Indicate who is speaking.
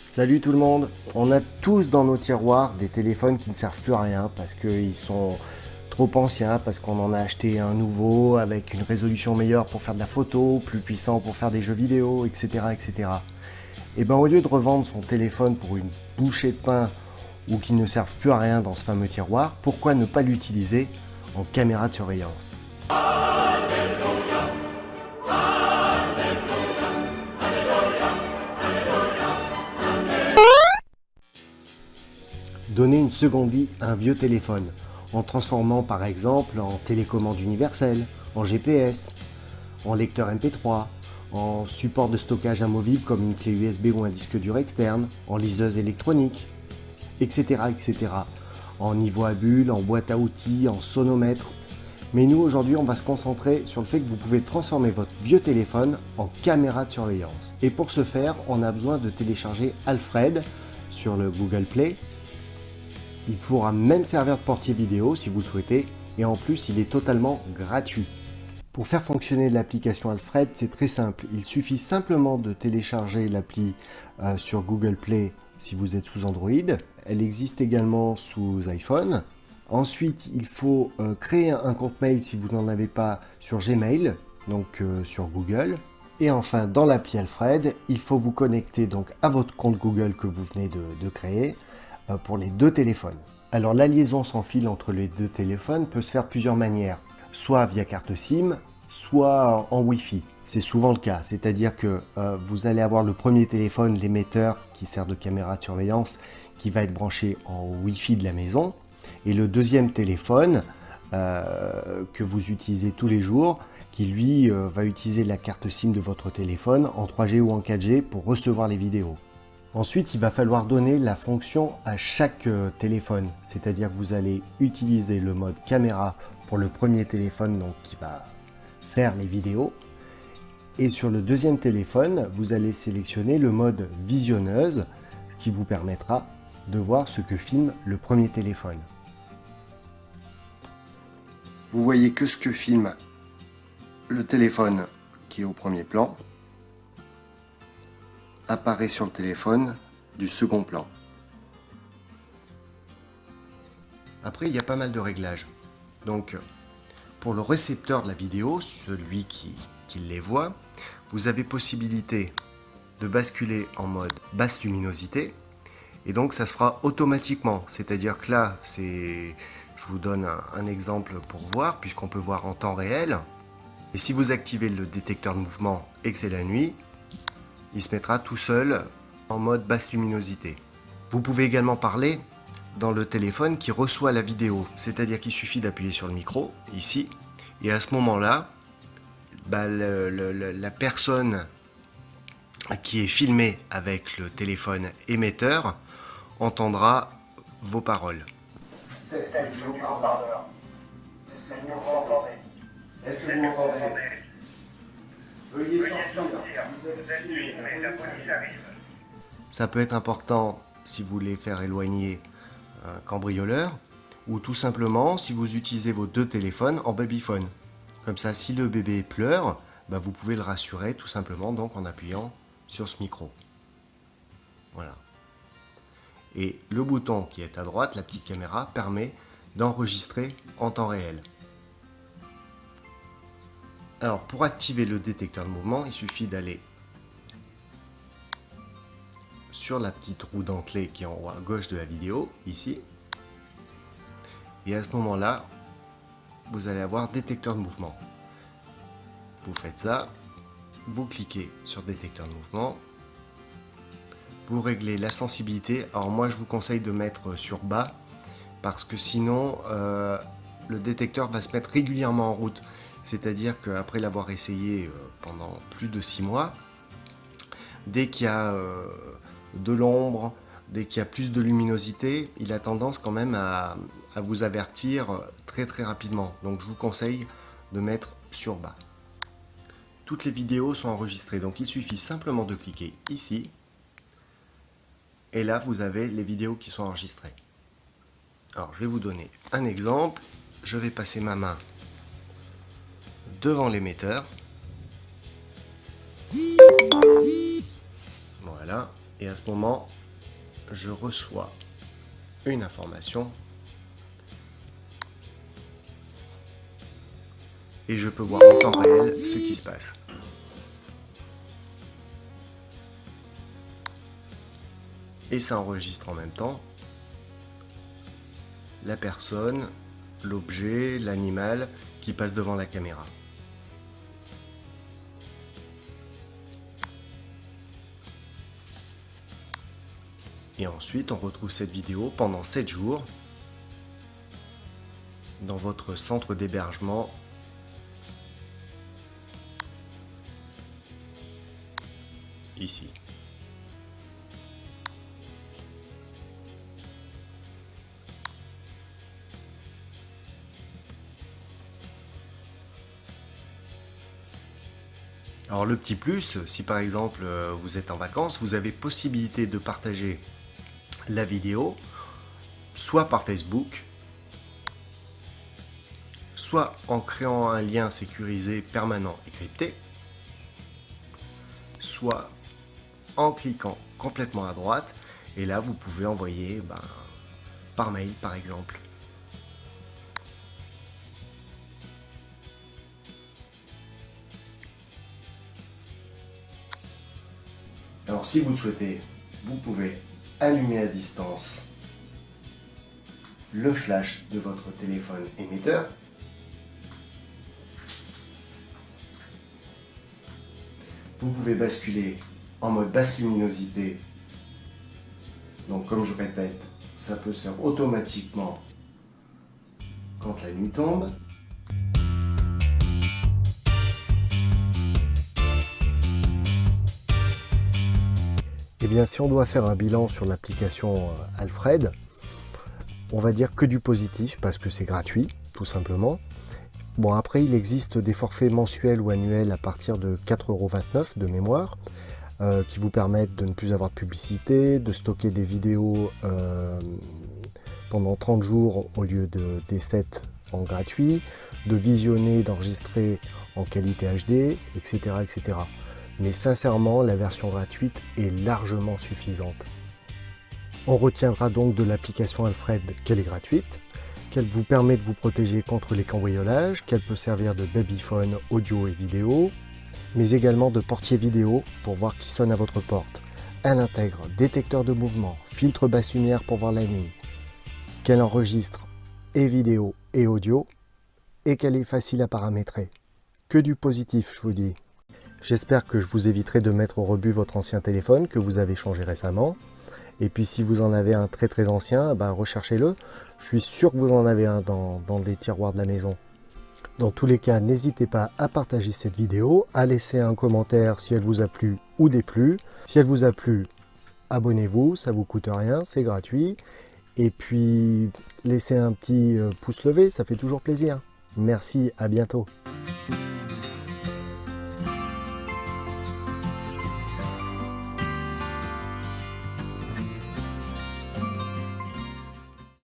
Speaker 1: Salut tout le monde. On a tous dans nos tiroirs des téléphones qui ne servent plus à rien parce qu'ils sont trop anciens, parce qu'on en a acheté un nouveau avec une résolution meilleure pour faire de la photo, plus puissant pour faire des jeux vidéo, etc. etc. Et ben au lieu de revendre son téléphone pour une bouchée de pain ou qui ne servent plus à rien dans ce fameux tiroir, pourquoi ne pas l'utiliser en caméra de surveillance? Donner une seconde vie à un vieux téléphone, en transformant par exemple en télécommande universelle, en GPS, en lecteur MP3, en support de stockage amovible comme une clé USB ou un disque dur externe, en liseuse électronique, etc. etc. En niveau à bulles, en boîte à outils, en sonomètre. Mais nous aujourd'hui on va se concentrer sur le fait que vous pouvez transformer votre vieux téléphone en caméra de surveillance. Et pour ce faire, on a besoin de télécharger Alfred sur le Google Play. Il pourra même servir de portier vidéo si vous le souhaitez, et en plus il est totalement gratuit. Pour faire fonctionner l'application Alfred, c'est très simple. Il suffit simplement de télécharger l'appli sur Google Play si vous êtes sous Android. Elle existe également sous iPhone. Ensuite, il faut créer un compte mail si vous n'en avez pas sur Gmail, donc sur Google. Et enfin, dans l'appli Alfred, il faut vous connecter donc à votre compte Google que vous venez de créer pour les deux téléphones. Alors la liaison sans fil entre les deux téléphones peut se faire de plusieurs manières, soit via carte SIM, soit en Wi-Fi. C'est souvent le cas, c'est-à-dire que vous allez avoir le premier téléphone, l'émetteur qui sert de caméra de surveillance, qui va être branché en Wi-Fi de la maison, et le deuxième téléphone que vous utilisez tous les jours, qui lui va utiliser la carte SIM de votre téléphone en 3G ou en 4G pour recevoir les vidéos. Ensuite, il va falloir donner la fonction à chaque téléphone, c'est-à-dire que vous allez utiliser le mode caméra pour le premier téléphone donc, qui va faire les vidéos. Et sur le deuxième téléphone, vous allez sélectionner le mode visionneuse, ce qui vous permettra de voir ce que filme le premier téléphone. Vous voyez que ce que filme le téléphone qui est au premier plan apparaît sur le téléphone du second plan. Après, il y a pas mal de réglages. Donc, pour le récepteur de la vidéo, celui qui les voit, vous avez possibilité de basculer en mode basse luminosité. Et donc, ça se fera automatiquement. C'est-à-dire que là, je vous donne un exemple pour voir, puisqu'on peut voir en temps réel. Et si vous activez le détecteur de mouvement et que c'est la nuit, il se mettra tout seul en mode basse luminosité. Vous pouvez également parler dans le téléphone qui reçoit la vidéo, c'est-à-dire qu'il suffit d'appuyer sur le micro, ici, et à ce moment-là, la personne qui est filmée avec le téléphone émetteur entendra vos paroles. Est-ce que vous m'entendez? Est-ce que vous m'entendez? Veuillez sortir, vous êtes nuit, la police arrive. Ça peut être important si vous voulez faire éloigner un cambrioleur, ou tout simplement si vous utilisez vos deux téléphones en babyphone. Comme ça, si le bébé pleure, vous pouvez le rassurer tout simplement donc en appuyant sur ce micro. Voilà. Et le bouton qui est à droite, la petite caméra, permet d'enregistrer en temps réel. Alors, pour activer le détecteur de mouvement, il suffit d'aller sur la petite roue dentelée qui est en haut à gauche de la vidéo, ici. Et à ce moment-là, vous allez avoir détecteur de mouvement. Vous faites ça, vous cliquez sur détecteur de mouvement, vous réglez la sensibilité. Alors moi, je vous conseille de mettre sur bas, parce que sinon, le détecteur va se mettre régulièrement en route. C'est-à-dire qu'après l'avoir essayé pendant plus de 6 mois, dès qu'il y a de l'ombre, dès qu'il y a plus de luminosité, il a tendance quand même à vous avertir très très rapidement. Donc je vous conseille de mettre sur bas. Toutes les vidéos sont enregistrées, donc il suffit simplement de cliquer ici. Et là, vous avez les vidéos qui sont enregistrées. Alors je vais vous donner un exemple. Je vais passer ma main devant l'émetteur. Voilà. Et à ce moment, je reçois une information et je peux voir en temps réel ce qui se passe. Et ça enregistre en même temps la personne, l'objet, l'animal qui passe devant la caméra. Et ensuite, on retrouve cette vidéo pendant 7 jours dans votre centre d'hébergement ici. Alors le petit plus, si par exemple vous êtes en vacances, vous avez possibilité de partager la vidéo soit par Facebook, soit en créant un lien sécurisé permanent et crypté, soit en cliquant complètement à droite, et là vous pouvez envoyer par mail par exemple. Alors si vous le souhaitez, vous pouvez allumer à distance le flash de votre téléphone émetteur. Vous pouvez basculer en mode basse luminosité. Donc comme je répète, ça peut se faire automatiquement quand la nuit tombe. Eh bien, si on doit faire un bilan sur l'application Alfred, on va dire que du positif parce que c'est gratuit, tout simplement. Bon, après, il existe des forfaits mensuels ou annuels à partir de 4,29 € de mémoire qui vous permettent de ne plus avoir de publicité, de stocker des vidéos pendant 30 jours au lieu des 7 en gratuit, de visionner, d'enregistrer en qualité HD, etc., etc. Mais sincèrement, la version gratuite est largement suffisante. On retiendra donc de l'application Alfred qu'elle est gratuite, qu'elle vous permet de vous protéger contre les cambriolages, qu'elle peut servir de babyphone audio et vidéo, mais également de portier vidéo pour voir qui sonne à votre porte. Elle intègre détecteur de mouvement, filtre basse lumière pour voir la nuit, qu'elle enregistre et vidéo et audio, et qu'elle est facile à paramétrer. Que du positif, je vous dis. J'espère que je vous éviterai de mettre au rebut votre ancien téléphone que vous avez changé récemment. Et puis si vous en avez un très très ancien, recherchez-le. Je suis sûr que vous en avez un dans les tiroirs de la maison. Dans tous les cas, n'hésitez pas à partager cette vidéo, à laisser un commentaire si elle vous a plu ou déplu. Si elle vous a plu, abonnez-vous, ça vous coûte rien, c'est gratuit. Et puis laissez un petit pouce levé, ça fait toujours plaisir. Merci, à bientôt.